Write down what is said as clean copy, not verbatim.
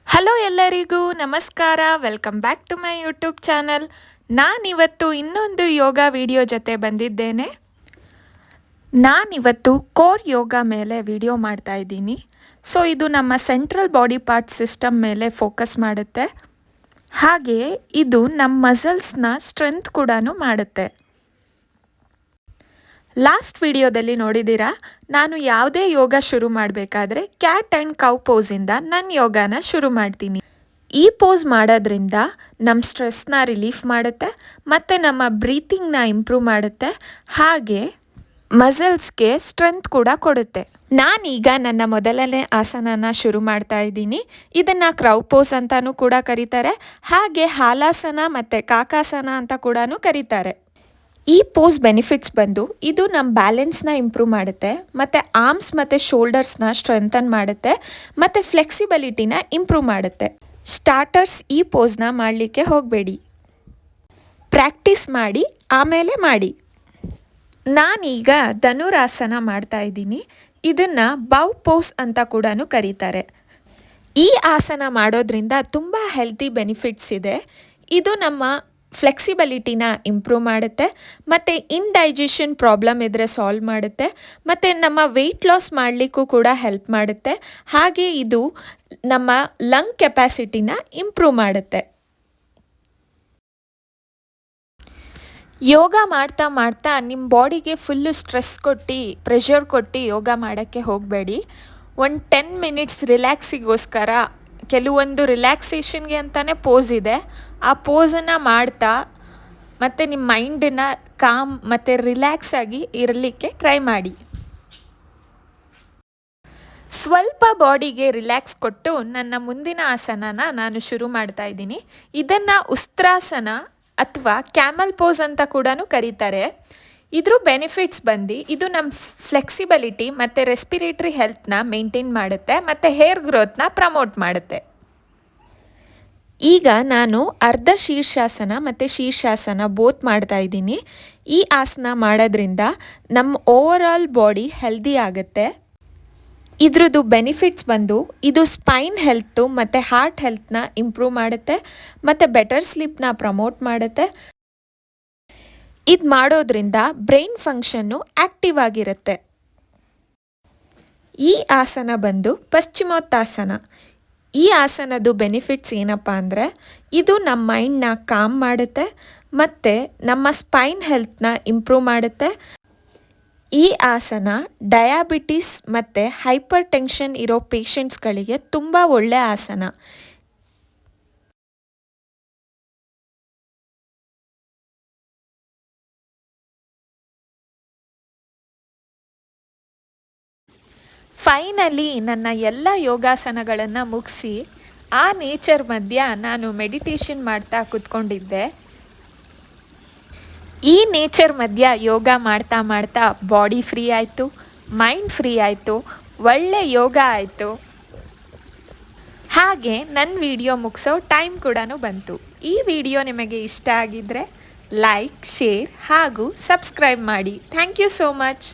Hello ಎಲ್ಲರಿಗೂ ನಮಸ್ಕಾರ. Welcome back to my YouTube channel. ನಾನಿವತ್ತು ಇನ್ನೊಂದು ಯೋಗ ವಿಡಿಯೋ ಜೊತೆ ಬಂದಿದ್ದೇನೆ. ನಾನಿವತ್ತು ಕೋರ್ ಯೋಗ ಮೇಲೆ ವಿಡಿಯೋ ಮಾಡ್ತಾ ಇದ್ದೀನಿ. ಸೊ ಇದು ನಮ್ಮ ಸೆಂಟ್ರಲ್ ಬಾಡಿ ಪಾರ್ಟ್ ಸಿಸ್ಟಮ್ ಮೇಲೆ ಫೋಕಸ್ ಮಾಡುತ್ತೆ. ಹಾಗೆ ಇದು ನಮ್ಮ ಮಸಲ್ಸ್ನ ಸ್ಟ್ರೆಂತ್ ಕೂಡ ಮಾಡುತ್ತೆ. ಲಾಸ್ಟ್ ವಿಡಿಯೋದಲ್ಲಿ ನೋಡಿದ್ದೀರಾ, ನಾನು ಯಾವುದೇ ಯೋಗ ಶುರು ಮಾಡಬೇಕಾದ್ರೆ ಕ್ಯಾಟ್ ಆ್ಯಂಡ್ ಕೌ ಪೋಸಿಂದ ನನ್ನ ಯೋಗನ ಶುರು ಮಾಡ್ತೀನಿ. ಈ ಪೋಸ್ ಮಾಡೋದ್ರಿಂದ ನಮ್ಮ ಸ್ಟ್ರೆಸ್ನ ರಿಲೀಫ್ ಮಾಡುತ್ತೆ ಮತ್ತು ನಮ್ಮ ಬ್ರೀತಿಂಗ್ನ ಇಂಪ್ರೂವ್ ಮಾಡುತ್ತೆ. ಹಾಗೆ ಮಸಲ್ಸ್ಗೆ ಸ್ಟ್ರೆಂತ್ ಕೂಡ ಕೊಡುತ್ತೆ. ನಾನೀಗ ನನ್ನ ಮೊದಲನೇ ಆಸನನ ಶುರು ಮಾಡ್ತಾ ಇದ್ದೀನಿ. ಇದನ್ನು ಕ್ರೌ ಪೋಸ್ ಅಂತಲೂ ಕೂಡ ಕರೀತಾರೆ. ಹಾಗೆ ಹಾಲಾಸನ ಮತ್ತು ಕಾಕಾಸನ ಅಂತ ಕೂಡ ಕರೀತಾರೆ. ಈ ಪೋಸ್ ಬೆನಿಫಿಟ್ಸ್ ಬಂದು ಇದು ನಮ್ಮ ಬ್ಯಾಲೆನ್ಸ್ನ ಇಂಪ್ರೂವ್ ಮಾಡುತ್ತೆ ಮತ್ತು ಆರ್ಮ್ಸ್ ಮತ್ತು ಶೋಲ್ಡರ್ಸ್ನ ಸ್ಟ್ರೆಂಥನ್ ಮಾಡುತ್ತೆ ಮತ್ತು ಫ್ಲೆಕ್ಸಿಬಿಲಿಟಿನ ಇಂಪ್ರೂವ್ ಮಾಡುತ್ತೆ. ಸ್ಟಾರ್ಟರ್ಸ್ ಈ ಪೋಸ್ನ ಮಾಡಲಿಕ್ಕೆ ಹೋಗಬೇಡಿ, ಪ್ರಾಕ್ಟೀಸ್ ಮಾಡಿ ಆಮೇಲೆ ಮಾಡಿ. ನಾನೀಗ ಧನುರಾಸನ ಮಾಡ್ತಾ ಇದ್ದೀನಿ. ಇದನ್ನು ಬೌ ಪೋಸ್ ಅಂತ ಕೂಡ ಕರೀತಾರೆ. ಈ ಆಸನ ಮಾಡೋದ್ರಿಂದ ತುಂಬ ಹೆಲ್ತಿ ಬೆನಿಫಿಟ್ಸ್ ಇದೆ. ಇದು ನಮ್ಮ ಫ್ಲೆಕ್ಸಿಬಿಲಿಟಿನ ಇಂಪ್ರೂವ್ ಮಾಡುತ್ತೆ ಮತ್ತು ಇಂಡೈಜೆಷನ್ ಪ್ರಾಬ್ಲಮ್ ಇದ್ದರೆ ಸಾಲ್ವ್ ಮಾಡುತ್ತೆ ಮತ್ತು ನಮ್ಮ ವೆಯ್ಟ್ ಲಾಸ್ ಮಾಡಲಿಕ್ಕೂ ಕೂಡ ಹೆಲ್ಪ್ ಮಾಡುತ್ತೆ. ಹಾಗೆ ಇದು ನಮ್ಮ ಲಂಗ್ ಕೆಪಾಸಿಟಿನ ಇಂಪ್ರೂವ್ ಮಾಡುತ್ತೆ. ಯೋಗ ಮಾಡ್ತಾ ಮಾಡ್ತಾ ನಿಮ್ಮ ಬಾಡಿಗೆ ಫುಲ್ಲು ಸ್ಟ್ರೆಸ್ ಕೊಟ್ಟು ಪ್ರೆಷರ್ ಕೊಟ್ಟು ಯೋಗ ಮಾಡೋಕ್ಕೆ ಹೋಗಬೇಡಿ. ಒಂದು 10 ಮಿನಿಟ್ಸ್ ರಿಲ್ಯಾಕ್ಸಿಗೋಸ್ಕರ ಕೆಲವೊಂದು ರಿಲ್ಯಾಕ್ಸೇಷನ್ಗೆ ಅಂತಲೇ ಪೋಸ್ ಇದೆ. ಆ ಪೋಸನ್ನು ಮಾಡ್ತಾ ಮತ್ತು ನಿಮ್ಮ ಮೈಂಡನ್ನು ಕಾಮ್ ಮತ್ತು ರಿಲ್ಯಾಕ್ಸ್ ಆಗಿ ಇರಲಿಕ್ಕೆ ಟ್ರೈ ಮಾಡಿ. ಸ್ವಲ್ಪ ಬಾಡಿಗೆ ರಿಲ್ಯಾಕ್ಸ್ ಕೊಟ್ಟು ನನ್ನ ಮುಂದಿನ ಆಸನನ ನಾನು ಶುರು ಮಾಡ್ತಾ ಇದ್ದೀನಿ. ಇದನ್ನು ಉಸ್ತ್ರಾಸನ ಅಥವಾ ಕ್ಯಾಮಲ್ ಪೋಸ್ ಅಂತ ಕೂಡ ಕರೀತಾರೆ. ಇದ್ರ ಬೆನಿಫಿಟ್ಸ್ ಬಂದು ಇದು ನಮ್ಮ ಫ್ಲೆಕ್ಸಿಬಿಲಿಟಿ ಮತ್ತು ರೆಸ್ಪಿರೇಟ್ರಿ ಹೆಲ್ತ್ನ ಮೇಂಟೈನ್ ಮಾಡುತ್ತೆ ಮತ್ತು ಹೇರ್ ಗ್ರೋತ್ನ ಪ್ರಮೋಟ್ ಮಾಡುತ್ತೆ. ಈಗ ನಾನು ಅರ್ಧ ಶೀರ್ಷಾಸನ ಮತ್ತು ಶೀರ್ಷಾಸನ ಬೋತ್ ಮಾಡ್ತಾ ಇದ್ದೀನಿ. ಈ ಆಸನ ಮಾಡೋದ್ರಿಂದ ನಮ್ಮ ಓವರಾಲ್ ಬಾಡಿ ಹೆಲ್ದಿ ಆಗುತ್ತೆ. ಇದ್ರದ್ದು ಬೆನಿಫಿಟ್ಸ್ ಬಂದು ಇದು ಸ್ಪೈನ್ ಹೆಲ್ತು ಮತ್ತು ಹಾರ್ಟ್ ಹೆಲ್ತ್ನ ಇಂಪ್ರೂವ್ ಮಾಡುತ್ತೆ ಮತ್ತು ಬೆಟರ್ ಸ್ಲೀಪ್ನ ಪ್ರಮೋಟ್ ಮಾಡುತ್ತೆ. ಇದು ಮಾಡೋದ್ರಿಂದ ಬ್ರೈನ್ ಫಂಕ್ಷನ್ನು ಆ್ಯಕ್ಟಿವ್ ಆಗಿರುತ್ತೆ. ಈ ಆಸನ ಬಂದು ಪಶ್ಚಿಮೋತ್ತಾಸನ. ಈ ಆಸನದ ಬೆನಿಫಿಟ್ಸ್ ಏನಪ್ಪ ಅಂದರೆ ಇದು ನಮ್ಮ ಮೈಂಡ್ನ ಕಾಮ್ ಮಾಡುತ್ತೆ ಮತ್ತು ನಮ್ಮ ಸ್ಪೈನ್ ಹೆಲ್ತ್ನ ಇಂಪ್ರೂವ್ ಮಾಡುತ್ತೆ. ಈ ಆಸನ ಡಯಾಬಿಟಿಸ್ ಮತ್ತು ಹೈಪರ್ ಟೆನ್ಷನ್ ಇರೋ ಪೇಷಂಟ್ಸ್ಗಳಿಗೆ ತುಂಬ ಒಳ್ಳೆಯ ಆಸನ. ಫೈನಲಿ ನನ್ನ ಎಲ್ಲ ಯೋಗಾಸನಗಳನ್ನು ಮುಗಿಸಿ ಆ ನೇಚರ್ ಮಧ್ಯ ನಾನು ಮೆಡಿಟೇಷನ್ ಮಾಡ್ತಾ ಕೂತ್ಕೊಂಡಿದ್ದೆ. ಈ ನೇಚರ್ ಮಧ್ಯ ಯೋಗ ಮಾಡ್ತಾ ಮಾಡ್ತಾ ಬಾಡಿ ಫ್ರೀ ಆಯಿತು, ಮೈಂಡ್ ಫ್ರೀ ಆಯಿತು, ಒಳ್ಳೆ ಯೋಗ ಆಯಿತು. ಹಾಗೆ ನನ್ನ ವಿಡಿಯೋ ಮುಗಿಸೋ ಟೈಮ್ ಕೂಡ ಬಂತು. ಈ ವಿಡಿಯೋ ನಿಮಗೆ ಇಷ್ಟ ಆಗಿದ್ದರೆ ಲೈಕ್, ಶೇರ್ ಹಾಗೂ ಸಬ್ಸ್ಕ್ರೈಬ್ ಮಾಡಿ. Thank you so much.